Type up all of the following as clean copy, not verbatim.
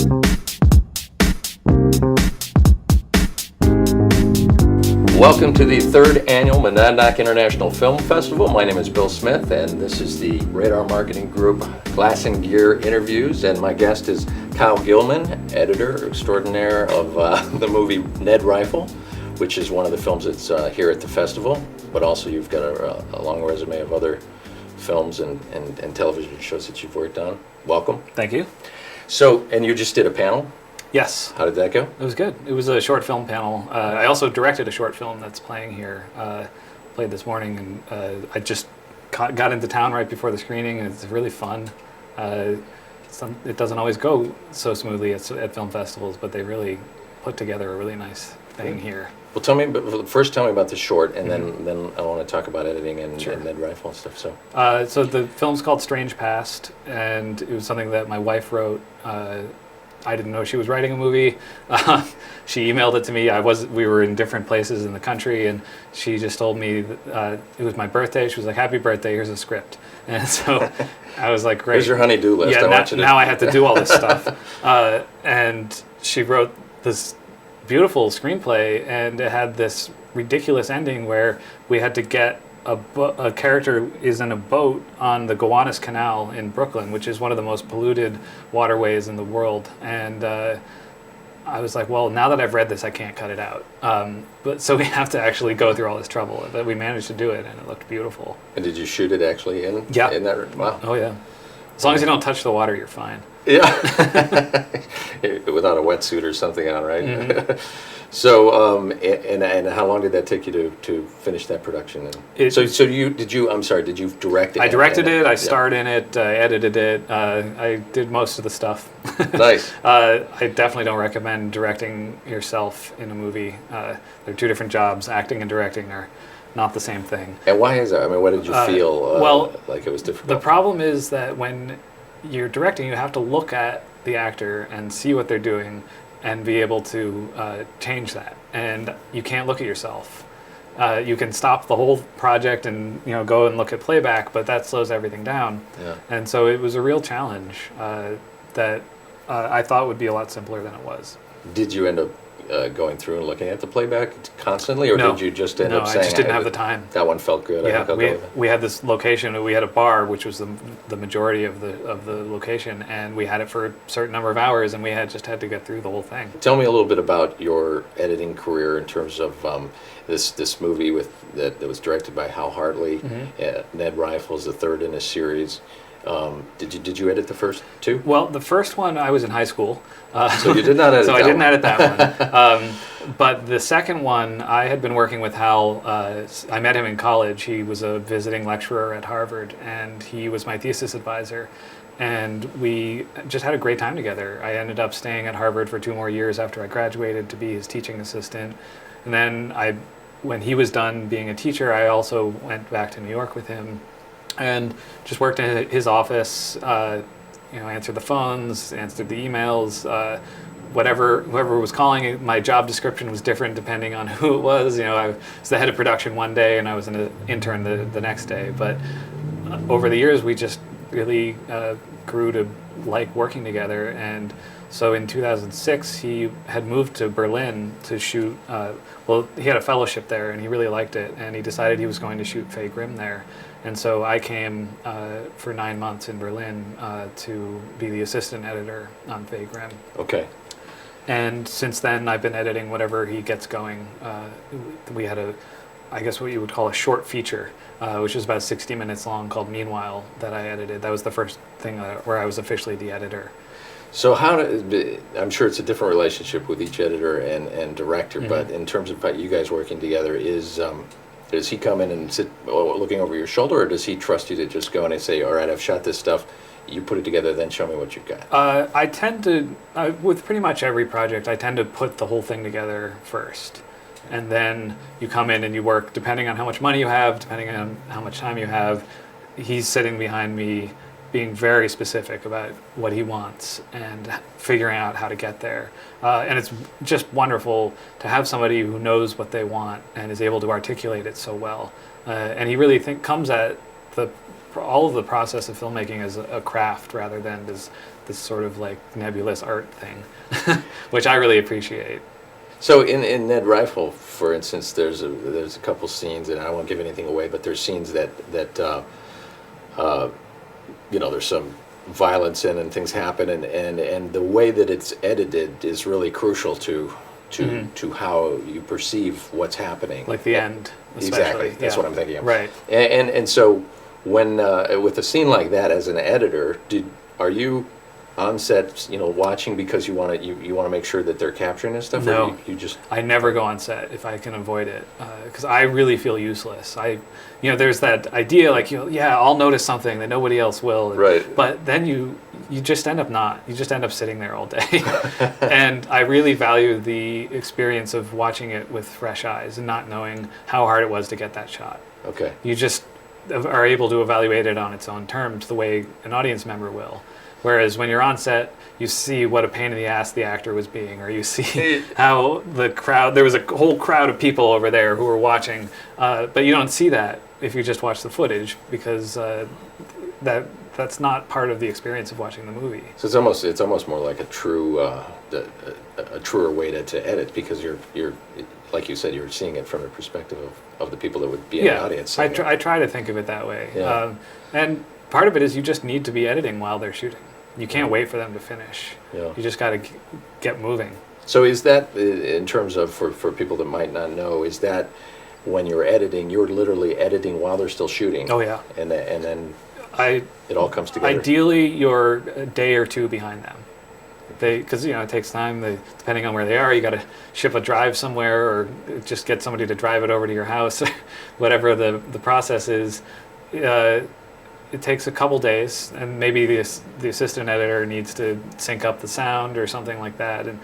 Welcome to the third annual Monadnock International Film Festival. My name is Bill Smith, and this is the Radar Marketing Group Glass and Gear interviews. And my guest is Kyle Gilman, editor extraordinaire of the movie Ned Rifle, which is one of the films that's here at the festival. But also, you've got a long resume of other films and television shows that you've worked on. Welcome. Thank you. So, and you just did a panel? Yes. How did that go? It was good. It was a short film panel. I also directed a short film that's playing here. Played this morning, and I just got into town right before the screening, and it's really fun. It doesn't always go so smoothly at film festivals, but they really put together a really nice thing here. Well, tell me about the short, and then I want to talk about editing and Ned Rifle and stuff. So the film's called Strange Past, and it was something that my wife wrote. I didn't know she was writing a movie. She emailed it to me. We were in different places in the country, and she just told me that, it was my birthday. She was like, "Happy birthday! Here's a script." And so I was like, "Great." Here's your honey-do list. Yeah, now I have to do all this stuff. And she wrote this beautiful screenplay, and it had this ridiculous ending where we had to get a character is in a boat on the Gowanus Canal in Brooklyn, which is one of the most polluted waterways in the world. And I was like, well, now that I've read this, I can't cut it out. But so we have to actually go through all this trouble. But we managed to do it, and it looked beautiful. And did you shoot it actually in? Yeah. In that? Wow. Oh yeah. As long as you don't touch the water, you're fine. Yeah. Without a wetsuit or something on, right? Mm-hmm. So, and how long did that take you to finish that production? Did you direct it? I directed it. I starred in it. I edited it. I did most of the stuff. Nice. I definitely don't recommend directing yourself in a movie. They're two different jobs. Acting and directing are not the same thing. And why is that? I mean, what did you feel like it was difficult? The problem is that when you're directing, you have to look at the actor and see what they're doing and be able to change that. And you can't look at yourself. You can stop the whole project and go and look at playback, but that slows everything down. Yeah. And so it was a real challenge that I thought would be a lot simpler than it was. Did you end up going through and looking at the playback constantly, or did you just end up saying, I just didn't have the time. That one felt good. Yeah, we had this location. We had a bar, which was the majority of the location, and we had it for a certain number of hours, and we just had to get through the whole thing. Tell me a little bit about your editing career in terms of this movie that was directed by Hal Hartley. Mm-hmm. Ned Rifle is the third in a series. Did you edit the first two? Well, the first one I was in high school. So you did not edit. So I didn't edit that one. But the second one, I had been working with Hal. I met him in college. He was a visiting lecturer at Harvard, and he was my thesis advisor. And we just had a great time together. I ended up staying at Harvard for 2 more years after I graduated to be his teaching assistant. And then when he was done being a teacher, I also went back to New York with him and just worked in his office, answered the phones, answered the emails, whoever was calling. My job description was different depending on who it was. I was the head of production one day and I was an intern the next day. But over the years, we just really grew to like working together. And so in 2006, he had moved to Berlin to shoot. He had a fellowship there and he really liked it. And he decided he was going to shoot Fay Grimm there. And so I came for 9 months in Berlin to be the assistant editor on Fay Grimm. Okay. And since then, I've been editing whatever he gets going. We had I guess what you would call a short feature, which is about 60 minutes long, called Meanwhile, that I edited. That was the first thing where I was officially the editor. So I'm sure it's a different relationship with each editor and director, mm-hmm. but in terms of you guys working together, does he come in and sit looking over your shoulder, or does he trust you to just go in and say, all right, I've shot this stuff, you put it together, then show me what you've got? I tend to, with pretty much every project, I tend to put the whole thing together first. And then you come in and you work, depending on how much money you have, depending on how much time you have. He's sitting behind me being very specific about what he wants and figuring out how to get there. And it's just wonderful to have somebody who knows what they want and is able to articulate it so well. And he really comes at all of the process of filmmaking is a craft rather than this sort of like nebulous art thing, which I really appreciate. So in Ned Rifle, for instance, there's a couple scenes, and I won't give anything away, but there's scenes that there's some violence in and things happen, and the way that it's edited is really crucial to how you perceive what's happening. Like the end, especially. Exactly. That's what I'm thinking of. Right. And so when with a scene like that, as an editor, are you on set, watching because you want to make sure that they're capturing this stuff? No, or you just... I never go on set if I can avoid it, because I really feel useless. There's that idea like, I'll notice something that nobody else will. Right. But then you just end up not. You just end up sitting there all day. And I really value the experience of watching it with fresh eyes and not knowing how hard it was to get that shot. Okay. You just are able to evaluate it on its own terms the way an audience member will. Whereas when you're on set, you see what a pain in the ass the actor was being, or you see how the crowd, there was a whole crowd of people over there who were watching, but you don't see that if you just watch the footage, because that's not part of the experience of watching the movie. So it's almost more like a truer way to edit, because you're like you said, you're seeing it from the perspective of the people that would be in the audience. I try to think of it that way. Yeah. And part of it is you just need to be editing while they're shooting. You can't wait for them to finish. Yeah. You just got to get moving. So is that, in terms of, for people that might not know, is that when you're editing, you're literally editing while they're still shooting? Oh, yeah. And then it all comes together? Ideally, you're a day or two behind them. Because it takes time. Depending on where they are, you got to ship a drive somewhere, or just get somebody to drive it over to your house, whatever the process is. It takes a couple days, and maybe the assistant editor needs to sync up the sound or something like that, and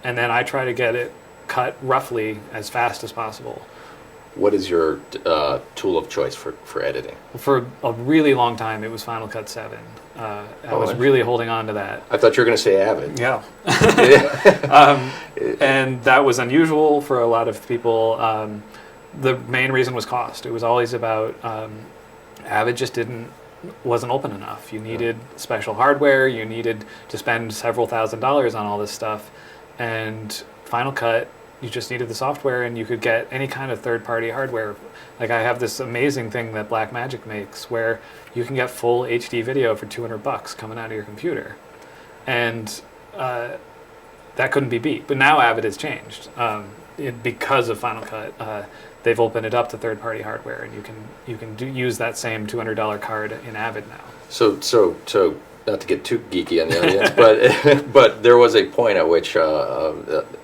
then I try to get it cut roughly as fast as possible. What is your tool of choice for editing? For a really long time, it was Final Cut 7. I was really holding on to that. I thought you were going to say Avid. Yeah. And that was unusual for a lot of people. The main reason was cost. It was always about Avid just wasn't open enough. You needed special hardware. You needed to spend several $1,000s on all this stuff. And Final Cut, you just needed the software, and you could get any kind of third-party hardware. Like, I have this amazing thing that Blackmagic makes where you can get full HD video for $200 coming out of your computer. And that couldn't be beat. But now Avid has changed. Because of Final Cut, they've opened it up to third-party hardware, and you can use that same $200 card in Avid now. So not to get too geeky on the audience, but there was a point at which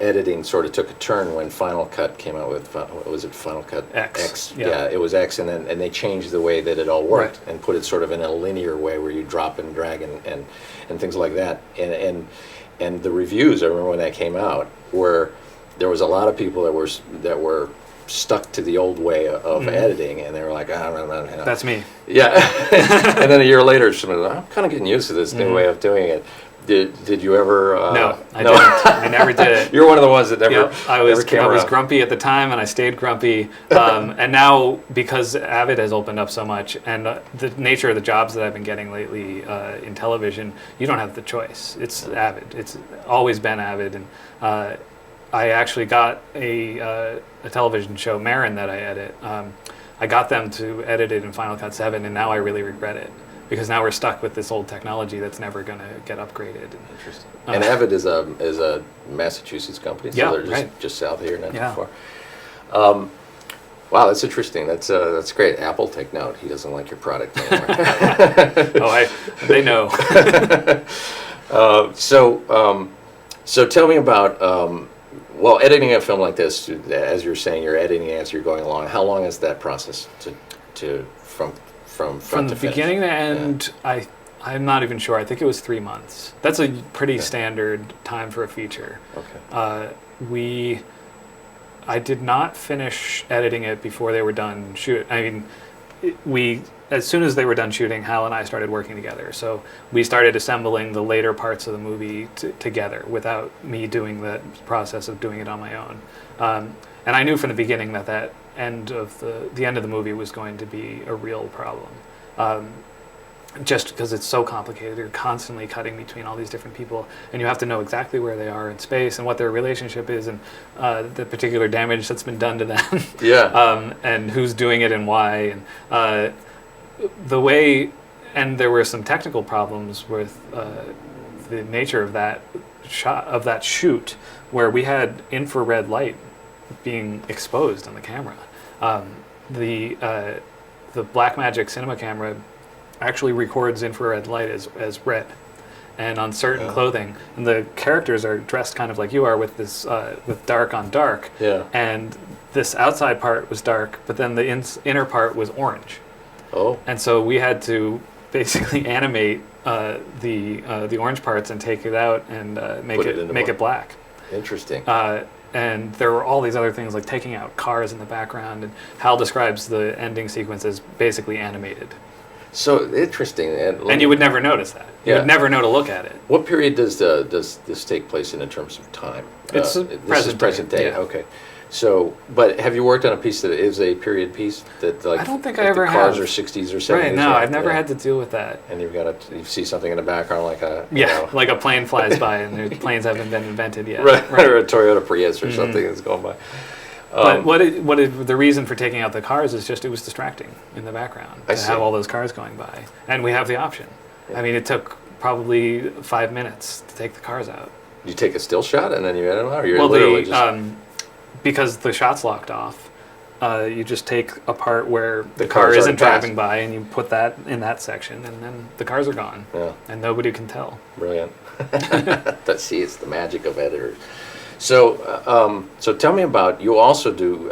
editing sort of took a turn when Final Cut came out with, what was it, Final Cut X? Yeah, it was X, and they changed the way that it all worked, and put it sort of in a linear way where you drop and drag and things like that. And the reviews, I remember when that came out, there was a lot of people that were stuck to the old way of editing, and they were like, I don't know. That's me. Yeah. And then a year later, I'm kind of getting used to this new way of doing it. Did you ever? No, I didn't. I never did it. You're one of the ones that never. I was grumpy at the time, and I stayed grumpy. And now, because Avid has opened up so much, and the nature of the jobs that I've been getting lately in television, you don't have the choice. It's Avid. It's always been Avid, and I actually got a television show, Maron, that I edit. I got them to edit it in Final Cut 7, and now I really regret it, because now we're stuck with this old technology that's never going to get upgraded. Interesting. And Avid is a Massachusetts company, so they're just south of here, not too far. Wow, that's interesting. That's great. Apple, take note. He doesn't like your product anymore. They know. So tell me about. Well, editing a film like this, as you're saying, you're editing as you're going along. How long is that process from the beginning to end? Yeah. I'm not even sure. I think it was 3 months. That's a pretty standard time for a feature. Okay. I did not finish editing it before they were done shooting. I mean, as soon as they were done shooting, Hal and I started working together. So we started assembling the later parts of the movie together without me doing the process of doing it on my own. And I knew from the beginning that end of the movie was going to be a real problem. Just because it's so complicated, you're constantly cutting between all these different people, and you have to know exactly where they are in space and what their relationship is, and the particular damage that's been done to them. Yeah. And who's doing it and why, and the way. And there were some technical problems with the nature of that shoot, where we had infrared light being exposed on the camera. The Blackmagic cinema camera actually records infrared light as red, and on certain clothing, and the characters are dressed kind of like you are with this with dark on dark. Yeah. And this outside part was dark, but then the inner part was orange. Oh. And so we had to basically animate the orange parts and take it out and make it black. Interesting. And there were all these other things like taking out cars in the background, and Hal describes the ending sequence as basically animated. So interesting. And you would never notice that. You would never know to look at it. What period does this take place in terms of time? It's this is present day. Yeah. Okay. So, but have you worked on a piece that is a period piece that like I don't think like I ever the cars have. are 60s or 70s? Right, no, I've never had to deal with that. And you see something in the background like a like a plane flies by and the planes haven't been invented yet. Right. Or a Toyota Prius or something that's going by. But the reason for taking out the cars is just it was distracting in the background to have all those cars going by, and we have the option. Yeah. I mean, it took probably 5 minutes to take the cars out. You take a still shot and then you edit them out, or you're literally just because the shot's locked off. You just take a part where the car isn't driving by, and you put that in that section, and then the cars are gone, and nobody can tell. Brilliant. See, it's the magic of editors. So, so tell me about, you also do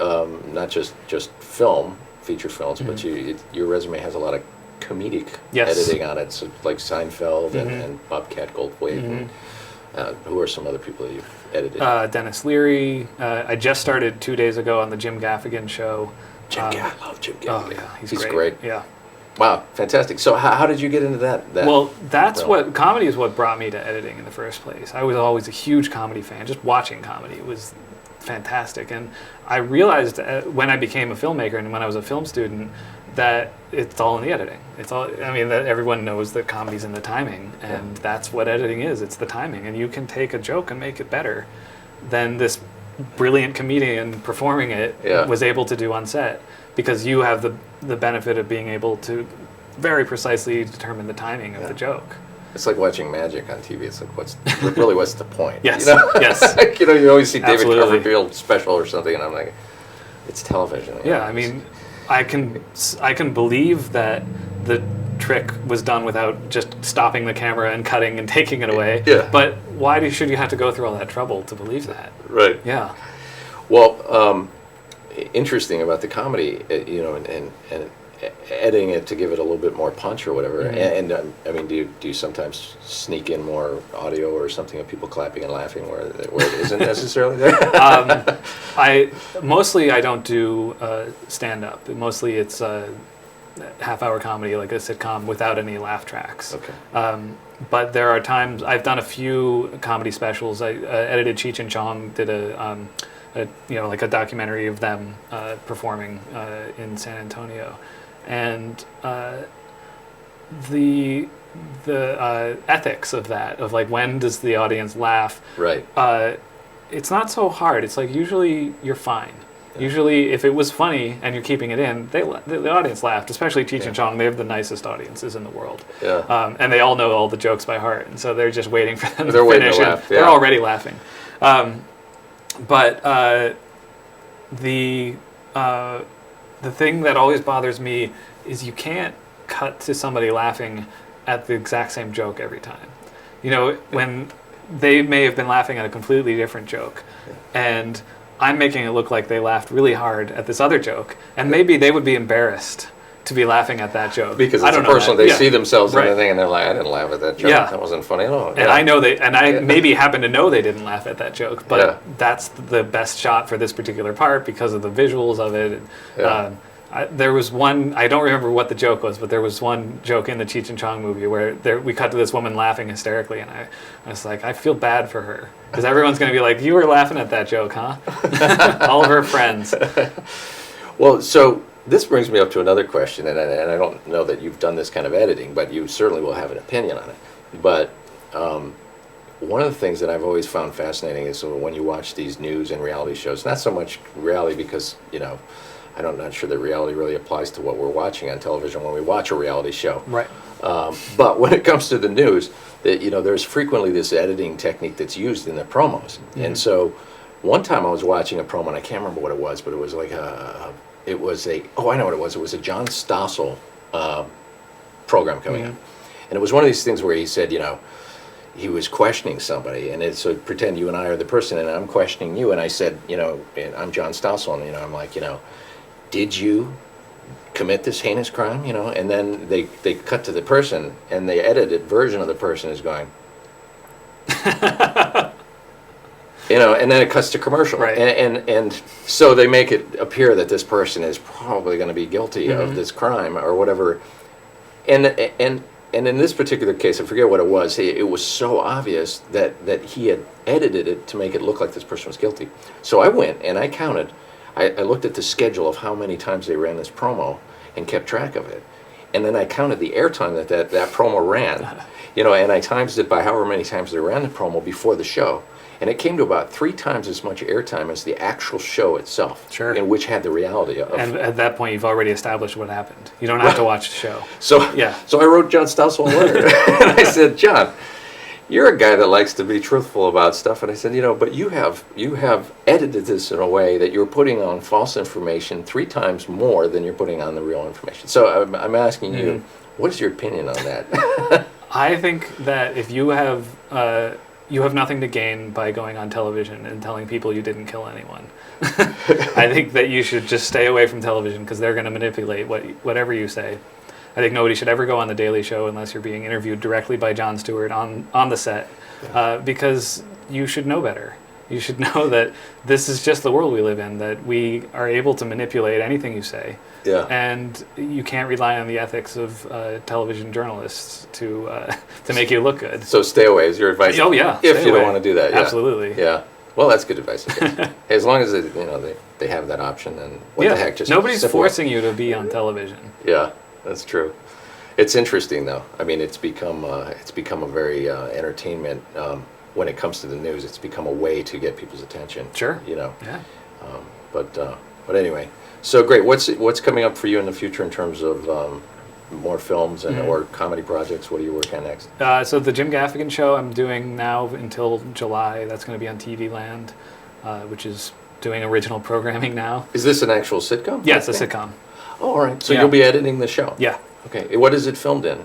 not just film, feature films, but your resume has a lot of comedic editing on it, so like Seinfeld and Bobcat Goldthwait. Who are some other people that you've edited? Denis Leary. I just started 2 days ago on the Jim Gaffigan show. I love Jim Gaffigan. Oh yeah, he's great. Yeah. Wow, fantastic. So how did you get into that? Well, comedy is what brought me to editing in the first place. I was always a huge comedy fan. Just watching comedy was fantastic. And I realized when I became a filmmaker and when I was a film student that it's all in the editing. That everyone knows that comedy's in the timing, and that's what editing is. It's the timing. And you can take a joke and make it better than this brilliant comedian performing it was able to do on set, because you have the benefit of being able to very precisely determine the timing of the joke. It's like watching magic on TV. It's like, what's the point? Yes, you know? yes. You always see David Absolutely. Copperfield special or something, and I'm like, it's television. Yeah, I mean, I can believe that the trick was done without just stopping the camera and cutting and taking it away. Yeah. But why should you have to go through all that trouble to believe that? Right. Yeah. Well, interesting about the comedy, and editing it to give it a little bit more punch or whatever. And I mean, do you sometimes sneak in more audio or something of people clapping and laughing where it isn't necessarily there? I don't do stand up. Mostly it's half-hour comedy, like a sitcom, without any laugh tracks. Okay. But there are times I've done a few comedy specials. I edited Cheech Chong, did like a documentary of them performing in San Antonio, and the ethics of that, of like when does the audience laugh? Right. It's not so hard. It's like usually you're fine. Yeah. Usually, if it was funny and you're keeping it in, the audience laughed. Especially Cheech and Chong, they have the nicest audiences in the world. Yeah. And they all know all the jokes by heart, and so they're just waiting for them to finish. Waiting to laugh. They're already laughing. But the thing that always bothers me is you can't cut to somebody laughing at the exact same joke every time. When they may have been laughing at a completely different joke, and I'm making it look like they laughed really hard at this other joke, and maybe they would be embarrassed to be laughing at that joke. Because it's a personal, they see themselves in the thing and they're like, I didn't laugh at that joke. Yeah. That wasn't funny at all. And I know I maybe happen to know they didn't laugh at that joke, but that's the best shot for this particular part because of the visuals of it. There was one, I don't remember what the joke was, but there was one joke in the Cheech and Chong movie where we cut to this woman laughing hysterically, and I was like, I feel bad for her. Because everyone's going to be like, you were laughing at that joke, huh? All of her friends. Well, so this brings me up to another question, and I don't know that you've done this kind of editing, but you certainly will have an opinion on it. But one of the things that I've always found fascinating is when you watch these news and reality shows, not so much reality because, I'm not sure that reality really applies to what we're watching on television when we watch a reality show. Right. But when it comes to the news, there's frequently this editing technique that's used in the promos. Mm-hmm. And so one time I was watching a promo, and I can't remember what it was, but it was like I know what it was. It was a John Stossel program coming up. And it was one of these things where he said, he was questioning somebody, and so pretend you and I are the person, and I'm questioning you, and I said, and I'm John Stossel, and I'm like, did you commit this heinous crime? And then they cut to the person, and the edited version of the person is going, and then it cuts to commercial, right. and so they make it appear that this person is probably going to be guilty of this crime or whatever, and in this particular case, I forget what it was. It was so obvious that he had edited it to make it look like this person was guilty. So I went and I counted. I looked at the schedule of how many times they ran this promo and kept track of it. And then I counted the airtime that promo ran, and I times it by however many times they ran the promo before the show. And it came to about 3 times as much airtime as the actual show itself, sure. in which had the reality of. And at that point, you've already established what happened. You don't have to watch the show. So I wrote John Stossel a letter, and I said, John, you're a guy that likes to be truthful about stuff, and I said, but you have edited this in a way that you're putting on false information 3 times more than you're putting on the real information. So I'm asking you, what is your opinion on that? I think that if you have nothing to gain by going on television and telling people you didn't kill anyone. I think that you should just stay away from television because they're going to manipulate whatever you say. I think nobody should ever go on The Daily Show unless you're being interviewed directly by Jon Stewart on the set, because you should know better. You should know that this is just the world we live in, that we are able to manipulate anything you say. Yeah. And you can't rely on the ethics of television journalists to make you look good. So stay away is your advice. Oh yeah. If you don't want to do that. Yeah. Absolutely. Yeah. Well, that's good advice. As long as they have that option, then what the heck? Just nobody's forcing you to be on television. Yeah, that's true. It's interesting though. I mean, it's become a very entertainment. When it comes to the news, it's become a way to get people's attention. Sure. Yeah. But anyway, so great. What's coming up for you in the future in terms of more films and or comedy projects? What are you working on next? So the Jim Gaffigan show I'm doing now until July. That's going to be on TV Land, which is doing original programming now. Is this an actual sitcom? Yes, a sitcom. Oh, all right. So you'll be editing the show. Yeah. Okay. What is it filmed in?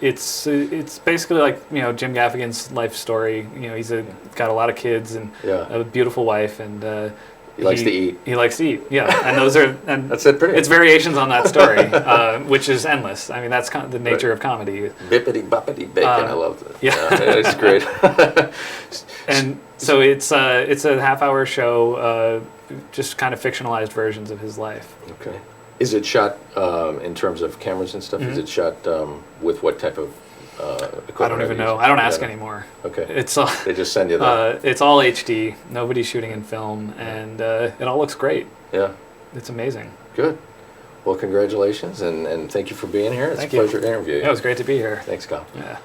It's basically like Jim Gaffigan's life story. He's got a lot of kids and a beautiful wife, and he likes to eat. He likes to eat. Yeah, and those are that's it. Pretty. It's variations on that story, which is endless. I mean, that's the nature of comedy. Bippity boppity bacon. I love that. Yeah, it's great. And so it's a half-hour show, just kind of fictionalized versions of his life. Okay. Is it shot in terms of cameras and stuff? Is it shot with what type of equipment? I don't even know. I don't ask anymore. Okay. It's all, they just send you that. It's all HD. Nobody's shooting in film, and it all looks great. Yeah. It's amazing. Good. Well, congratulations, and thank you for being here. It's a pleasure to interview you. Yeah, it was great to be here. Thanks, Kyle. Yeah.